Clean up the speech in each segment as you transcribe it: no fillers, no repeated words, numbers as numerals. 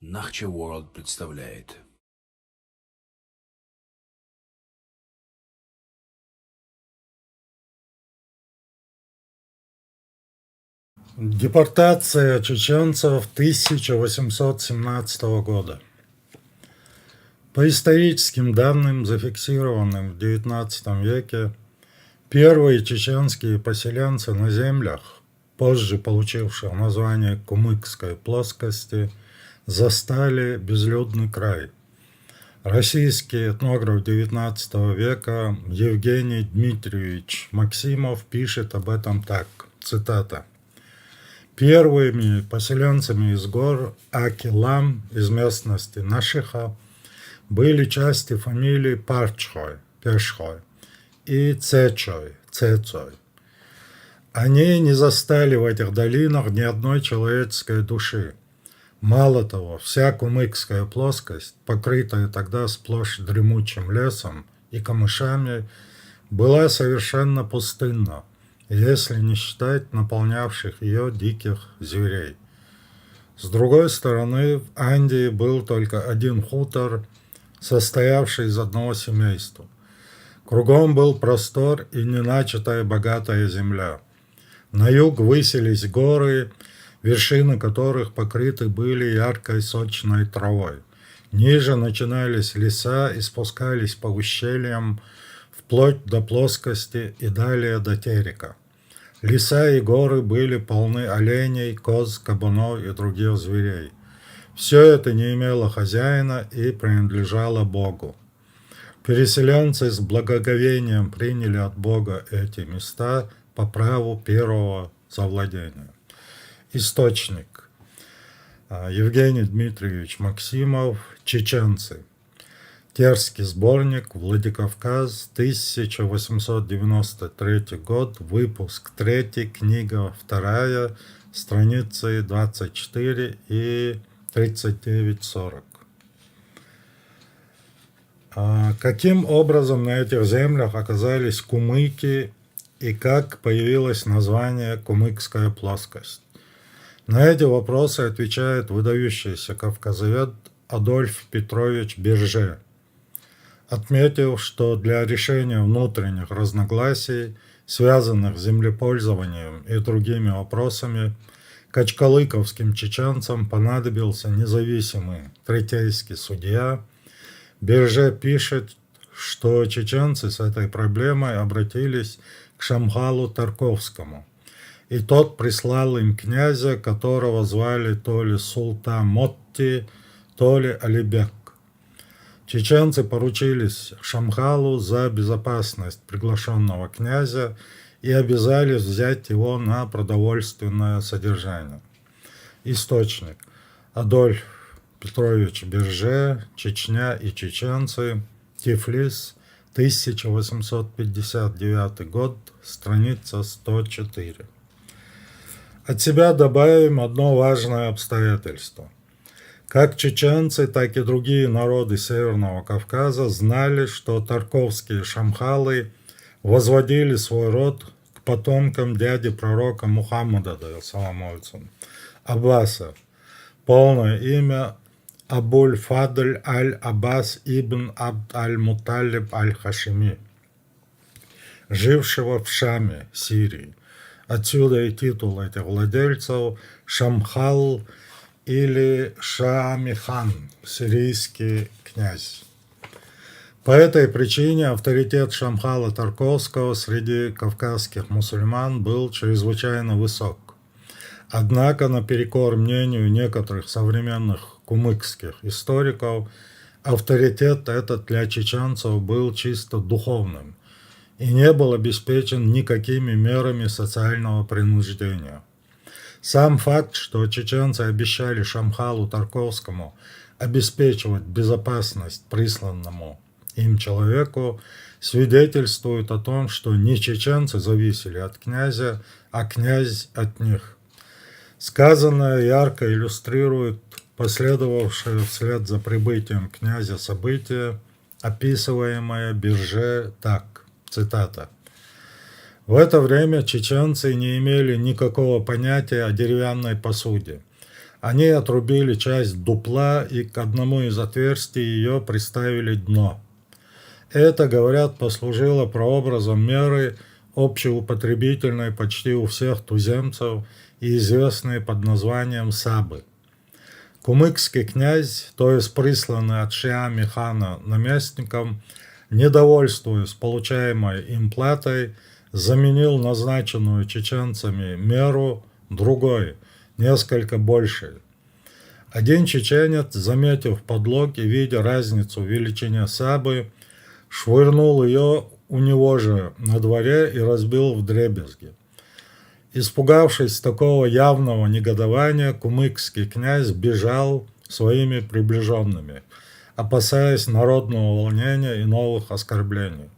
Nakhchi World представляет. Депортация чеченцев 1817 года. По историческим данным, зафиксированным в XIX веке, первые чеченские поселенцы на землях, позже получивших название Кумыкской плоскости, застали безлюдный край. Российский этнограф XIX века Евгений Дмитриевич Максимов пишет об этом так, цитата. Первыми поселенцами из гор Аки-Лам из местности Нашиха были части фамилий Парчхой, Пешхой и Цечой, Цецой. Они не застали в этих долинах ни одной человеческой души. Мало того, вся Кумыкская плоскость, покрытая тогда сплошь дремучим лесом и камышами, была совершенно пустынна, если не считать наполнявших ее диких зверей. С другой стороны, в Андии был только один хутор, состоявший из одного семейства. Кругом был простор и неначатая богатая земля. На юг высились горы, вершины которых покрыты были яркой сочной травой. Ниже начинались леса и спускались по ущельям, вплоть до плоскости и далее до терека. Леса и горы были полны оленей, коз, кабанов и других зверей. Все это не имело хозяина и принадлежало Богу. Переселенцы с благоговением приняли от Бога эти места по праву первого завладения. Источник. Евгений Дмитриевич Максимов, «Чеченцы». Терский сборник, Владикавказ, 1893 год, выпуск 3, книга 2, страницы 24 и 39-40. Каким образом на этих землях оказались кумыки и как появилось название Кумыкская плоскость? На эти вопросы отвечает выдающийся кавказовед Адольф Петрович Берже, отметив, что для решения внутренних разногласий, связанных с землепользованием и другими вопросами, качкалыковским чеченцам понадобился независимый третейский судья. Берже пишет, что чеченцы с этой проблемой обратились к Шамхалу Тарковскому, и тот прислал им князя, которого звали то ли Султан Мотти, то ли Алибек. Чеченцы поручились Шамхалу за безопасность приглашенного князя и обязались взять его на продовольственное содержание. Источник. Адольф Петрович Берже, «Чечня и чеченцы», Тифлис, 1859 год, страница 104. От себя добавим одно важное обстоятельство. Как чеченцы, так и другие народы Северного Кавказа знали, что тарковские шамхалы возводили свой род к потомкам дяди пророка Мухаммада, Аббаса. Полное имя Абуль-Фадль аль-Аббас ибн Абд аль-Муталиб аль-Хашими, жившего в Шаме, Сирии. Отсюда и титул этих владельцев Шамхал или Шамихан, сирийский князь. По этой причине авторитет Шамхала Тарковского среди кавказских мусульман был чрезвычайно высок. Однако, наперекор мнению некоторых современных кумыкских историков, авторитет этот для чеченцев был чисто духовным и не был обеспечен никакими мерами социального принуждения. Сам факт, что чеченцы обещали Шамхалу Тарковскому обеспечивать безопасность присланному им человеку, свидетельствует о том, что не чеченцы зависели от князя, а князь от них. Сказанное ярко иллюстрирует последовавшее вслед за прибытием князя событие, описываемое Берже так, цитата. В это время чеченцы не имели никакого понятия о деревянной посуде. Они отрубили часть дупла и к одному из отверстий ее приставили дно. Это, говорят, послужило прообразом меры общеупотребительной почти у всех туземцев и известной под названием сабы. Кумыкский князь, то есть присланный от Шиами хана наместником, недовольствуясь получаемой им платой, заменил назначенную чеченцами меру другой, несколько большей. Один чеченец, заметив подлог и видя разницу в величине сабы, швырнул ее у него же на дворе и разбил вдребезги. Испугавшись такого явного негодования, кумыкский князь бежал своими приближенными, опасаясь народного волнения и новых оскорблений.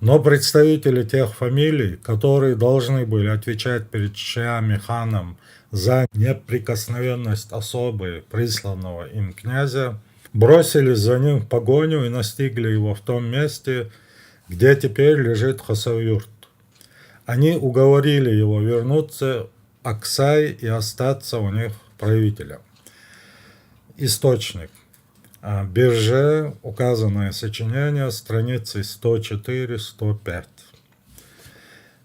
Но представители тех фамилий, которые должны были отвечать перед Шиами ханом за неприкосновенность особы присланного им князя, бросились за ним в погоню и настигли его в том месте, где теперь лежит Хасавюрт. Они уговорили его вернуться в Аксай и остаться у них правителем. Источник. Берже, указанное сочинение, страницы 104-105.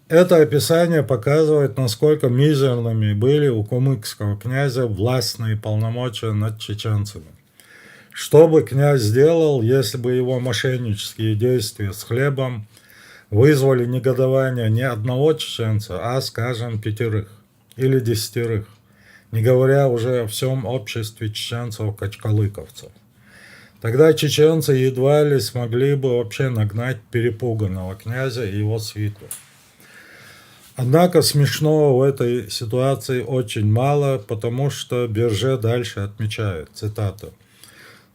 Это описание показывает, насколько мизерными были у кумыкского князя властные полномочия над чеченцами. Что бы князь сделал, если бы его мошеннические действия с хлебом вызвали негодование не одного чеченца, а, скажем, 5 или 10, не говоря уже о всем обществе чеченцев-качкалыковцев? Тогда чеченцы едва ли смогли бы вообще нагнать перепуганного князя и его свиту. Однако смешного в этой ситуации очень мало, потому что Берже дальше отмечает, цитата: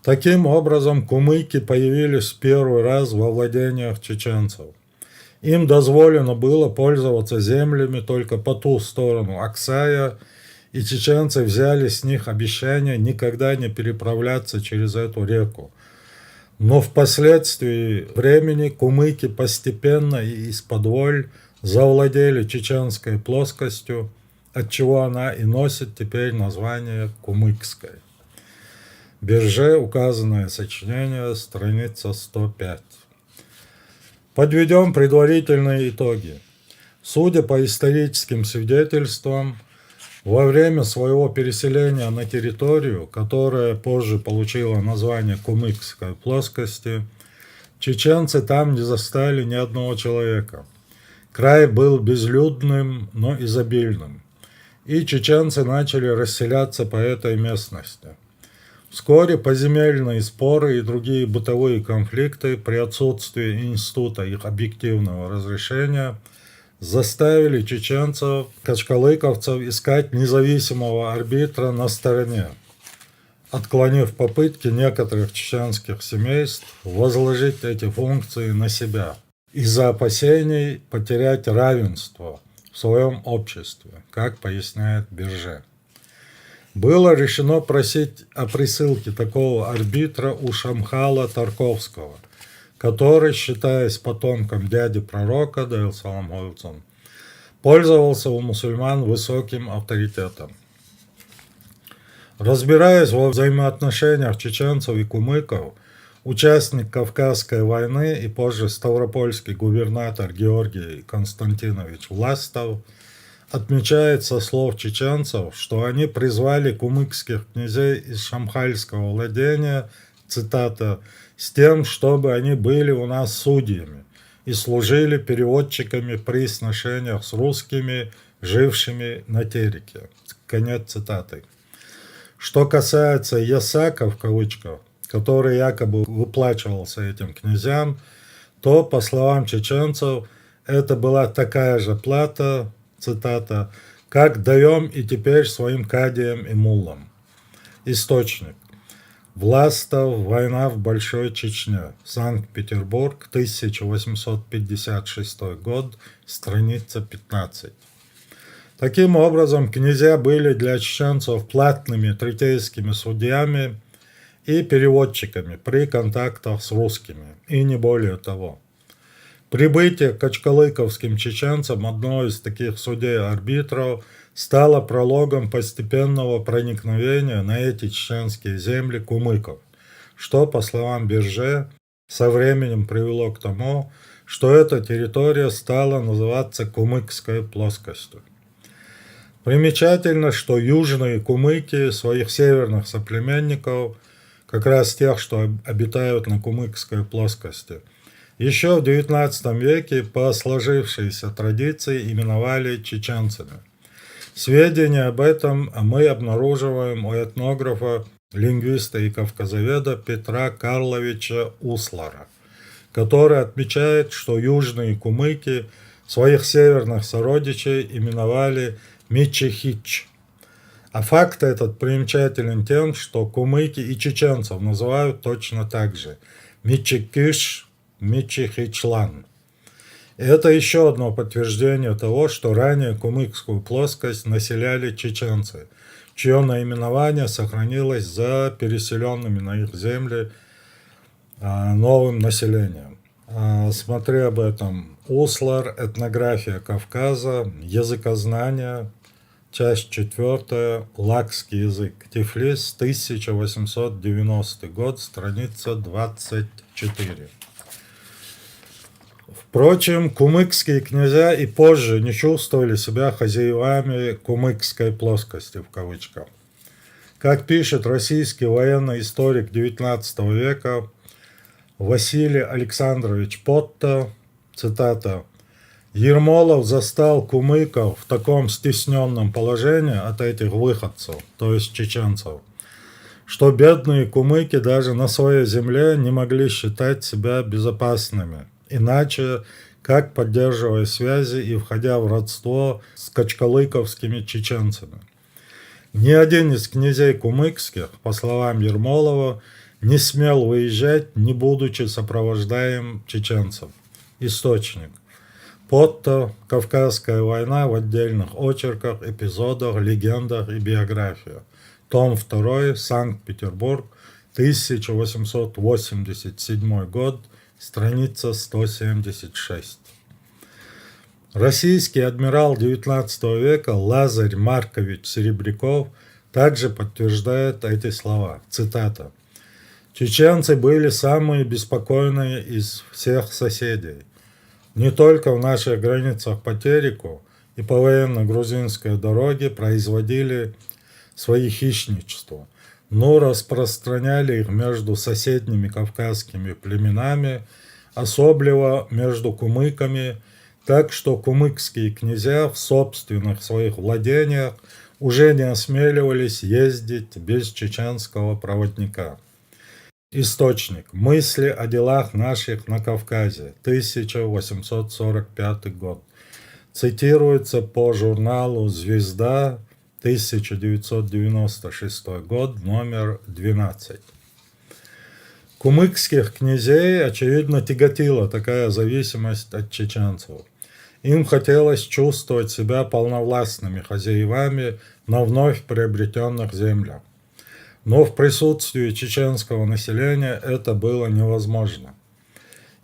«Таким образом, кумыки появились в первый раз во владениях чеченцев. Им дозволено было пользоваться землями только по ту сторону Аксая, и чеченцы взяли с них обещание никогда не переправляться через эту реку. Но впоследствии времени кумыки постепенно и исподволь завладели чеченской плоскостью, отчего она и носит теперь название Кумыкской». Берже, указанное сочинение, страница 105. Подведем предварительные итоги. Судя по историческим свидетельствам, во время своего переселения на территорию, которая позже получила название Кумыкской плоскости, чеченцы там не застали ни одного человека. Край был безлюдным, но изобильным, и чеченцы начали расселяться по этой местности. Вскоре поземельные споры и другие бытовые конфликты при отсутствии института их объективного разрешения заставили чеченцев, качкалыковцев искать независимого арбитра на стороне, отклонив попытки некоторых чеченских семейств возложить эти функции на себя из-за опасений потерять равенство в своем обществе, как поясняет Берже. Было решено просить о присылке такого арбитра у Шамхала Тарковского, который, считаясь потомком дяди пророка, пользовался у мусульман высоким авторитетом. Разбираясь во взаимоотношениях чеченцев и кумыков, участник Кавказской войны и позже ставропольский губернатор Георгий Константинович Властов отмечает со слов чеченцев, что они призвали кумыкских князей из шамхальского владения, цитата, «с тем, чтобы они были у нас судьями и служили переводчиками при сношениях с русскими, жившими на Тереке». Конец цитаты. Что касается «ясака», в кавычках, который якобы выплачивался этим князьям, то, по словам чеченцев, это была такая же плата, цитата, «как даем и теперь своим кадиям и муллам». Источник. Властов. Война в Большой Чечне. Санкт-Петербург, 1856 год, страница 15. Таким образом, князья были для чеченцев платными третейскими судьями и переводчиками при контактах с русскими, и не более того. Прибытие к качкалыковским чеченцам одной из таких судей-арбитров стало прологом постепенного проникновения на эти чеченские земли кумыков, что, по словам Бирже, со временем привело к тому, что эта территория стала называться Кумыкской плоскостью. Примечательно, что южные кумыки своих северных соплеменников, как раз тех, что обитают на Кумыкской плоскости, еще в XIX веке по сложившейся традиции именовали чеченцами. Сведения об этом мы обнаруживаем у этнографа, лингвиста и кавказоведа Петра Карловича Услара, который отмечает, что южные кумыки своих северных сородичей именовали Мичехич. А факт этот примечателен тем, что кумыки и чеченцев называют точно так же – Мичекиш, Мичехичлан. И это еще одно подтверждение того, что ранее Кумыкскую плоскость населяли чеченцы, чье наименование сохранилось за переселенными на их земли новым населением. Смотри об этом. Услар, этнография Кавказа, языкознание, часть 4, лакский язык, Тифлис, 1890 год, страница 24. Впрочем, кумыкские князья и позже не чувствовали себя хозяевами Кумыкской плоскости, в кавычках. Как пишет российский военный историк XIX века Василий Александрович Потто, цитата, «Ермолов застал кумыков в таком стесненном положении от этих выходцев, то есть чеченцев, что бедные кумыки даже на своей земле не могли считать себя безопасными, иначе как поддерживая связи и входя в родство с качкалыковскими чеченцами. Ни один из князей кумыкских, по словам Ермолова, не смел выезжать, не будучи сопровождаем чеченцев. Источник. Потто. Кавказская война в отдельных очерках, эпизодах, легендах и биографиях. Том 2. Санкт-Петербург. 1887 год. Страница 176. Российский адмирал XIX века Лазарь Маркович Серебряков также подтверждает эти слова. Цитата. «Чеченцы были самые беспокойные из всех соседей. Не только в наших границах по Тереку и по военно-грузинской дороге производили свои хищничества, но распространяли их между соседними кавказскими племенами, особливо между кумыками, так что кумыкские князья в собственных своих владениях уже не осмеливались ездить без чеченского проводника». Источник. Мысли о делах наших на Кавказе. 1845 год. Цитируется по журналу «Звезда», 1996 год, номер 12. Кумыкских князей, очевидно, тяготила такая зависимость от чеченцев. Им хотелось чувствовать себя полновластными хозяевами на вновь приобретенных землях. Но в присутствии чеченского населения это было невозможно.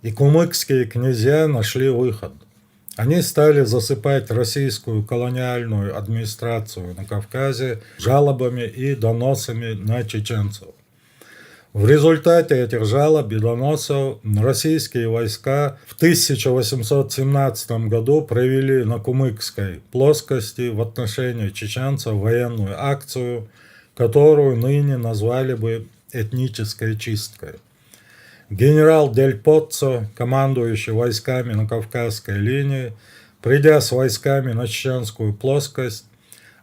И кумыкские князья нашли выход. Они стали засыпать российскую колониальную администрацию на Кавказе жалобами и доносами на чеченцев. В результате этих жалоб и доносов российские войска в 1817 году провели на Кумыкской плоскости в отношении чеченцев военную акцию, которую ныне назвали бы этнической чисткой. Генерал Дель Поццо, командующий войсками на Кавказской линии, придя с войсками на Чеченскую плоскость,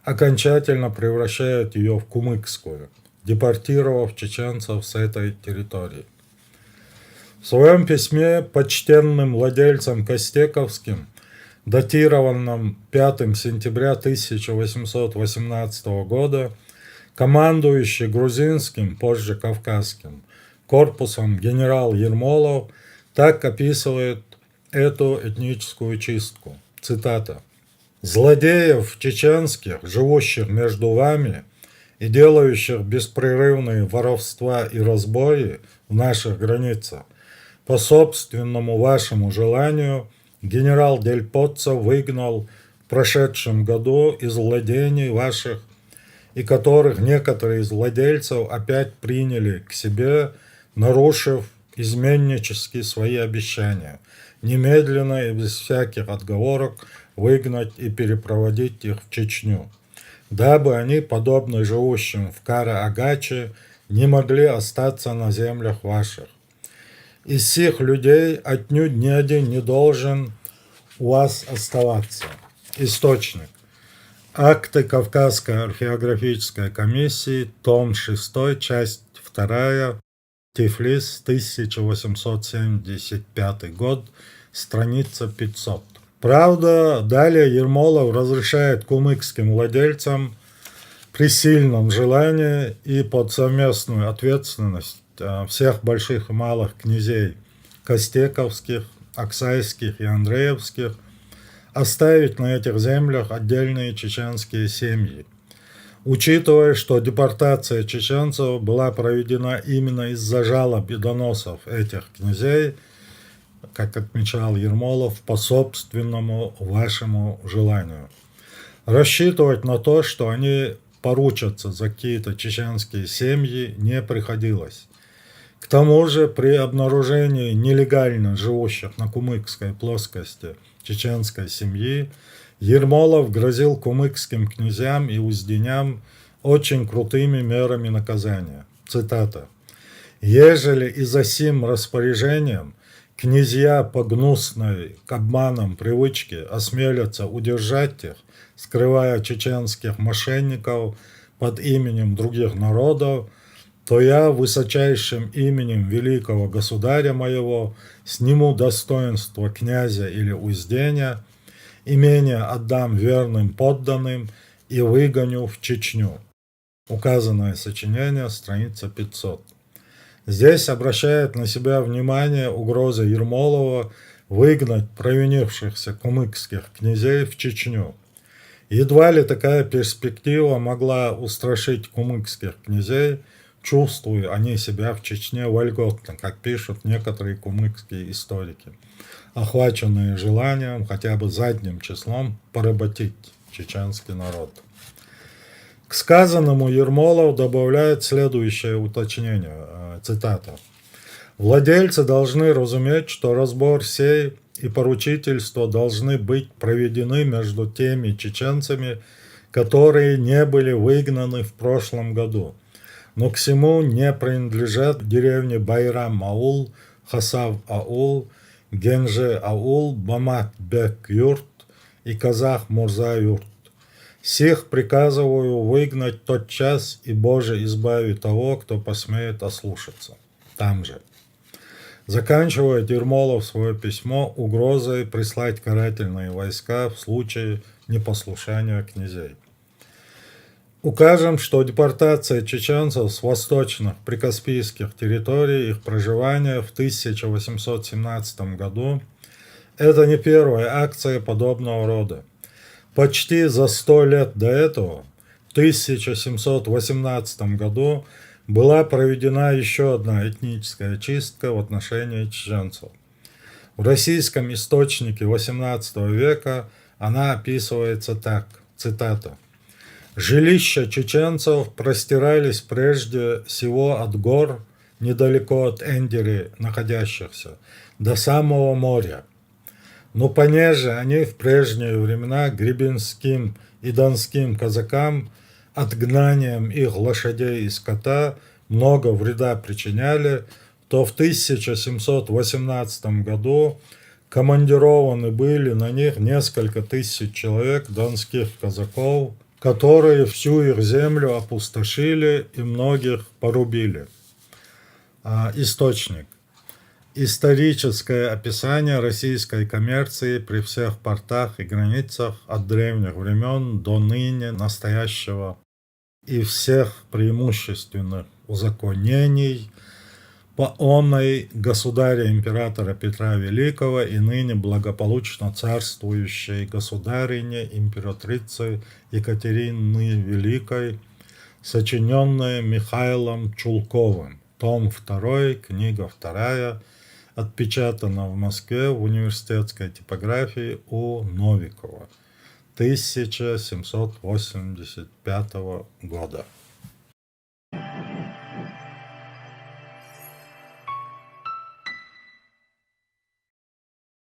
окончательно превращает ее в Кумыкскую, депортировав чеченцев с этой территории. В своем письме почтенным владельцам Костековским, датированном 5 сентября 1818 года, командующий грузинским, позже кавказским, корпусом генерал Ермолов так описывает эту этническую чистку. Цитата. «Злодеев чеченских, живущих между вами и делающих беспрерывные воровства и разбои в наших границах, По собственному вашему желанию генерал Дель Поццо выгнал в прошедшем году из владений ваших, и которых некоторые из владельцев опять приняли к себе, нарушив изменнически свои обещания, немедленно и без всяких отговорок выгнать и перепроводить их в Чечню, дабы они, подобно живущим в Кара-Агаче, не могли остаться на землях ваших. Из сих людей отнюдь ни один не должен у вас оставаться. Источник. Акты Кавказской археографической комиссии, том 6, часть 2, Тифлис, 1875 год, страница 500. Правда, далее Ермолов разрешает кумыкским владельцам при сильном желании и под совместную ответственность всех больших и малых князей Костековских, Аксайских и Андреевских оставить на этих землях отдельные чеченские семьи. Учитывая, что депортация чеченцев была проведена именно из-за жалоб и доносов этих князей, как отмечал Ермолов, по собственному вашему желанию. Рассчитывать на то, что они поручатся за какие-то чеченские семьи, не приходилось. К тому же, при обнаружении нелегально живущих на кумыкской плоскости чеченской семьи, Ермолов грозил кумыкским князьям и узденям очень крутыми мерами наказания. Цитата. «Ежели и за сим распоряжением князья по гнусной к обманам привычке осмелятся удержать их, скрывая чеченских мошенников под именем других народов, то я высочайшим именем великого государя моего сниму достоинство князя или уздения, имение отдам верным подданным и выгоню в Чечню». Указанное сочинение, страница 500. Здесь обращает на себя внимание угроза Ермолова выгнать провинившихся кумыкских князей в Чечню. Едва ли такая перспектива могла устрашить кумыкских князей, чувствуя они себя в Чечне вольготно, как пишут некоторые кумыкские историки, охваченные желанием хотя бы задним числом поработить чеченский народ. К сказанному Ермолов добавляет следующее уточнение, цитата. «Владельцы должны разуметь, что разбор сей и поручительство должны быть проведены между теми чеченцами, которые не были выгнаны в прошлом году, но к всему не принадлежат деревни Байрам-аул, Хасав-аул, Генже-аул, Бамат-бек-юрт и Казах-Мурза-юрт. Сих приказываю выгнать тотчас, и Боже избави того, кто посмеет ослушаться». Там же. Заканчивает Ермолов свое письмо угрозой прислать карательные войска в случае непослушания князей. Укажем, что депортация чеченцев с восточных прикаспийских территорий, их проживания в 1817 году – это не первая акция подобного рода. Почти за 100 лет до этого, в 1718 году, была проведена еще одна этническая чистка в отношении чеченцев. В российском источнике XVIII века она описывается так, цитата. «Жилища чеченцев простирались прежде всего от гор, недалеко от Эндери находящихся, до самого моря. Но понеже они в прежние времена гребенским и донским казакам отгнанием их лошадей и скота много вреда причиняли, то в 1718 году командированы были на них несколько тысяч человек донских казаков, которые всю их землю опустошили и многих порубили». Источник. Историческое описание российской коммерции при всех портах и границах от древних времен до ныне настоящего и всех преимущественных узаконений по оной государя-императора Петра Великого и ныне благополучно царствующей государине императрицы Екатерины Великой, сочиненное Михаилом Чулковым, том 2, книга 2, отпечатано в Москве в университетской типографии У. Новикова 1785 года.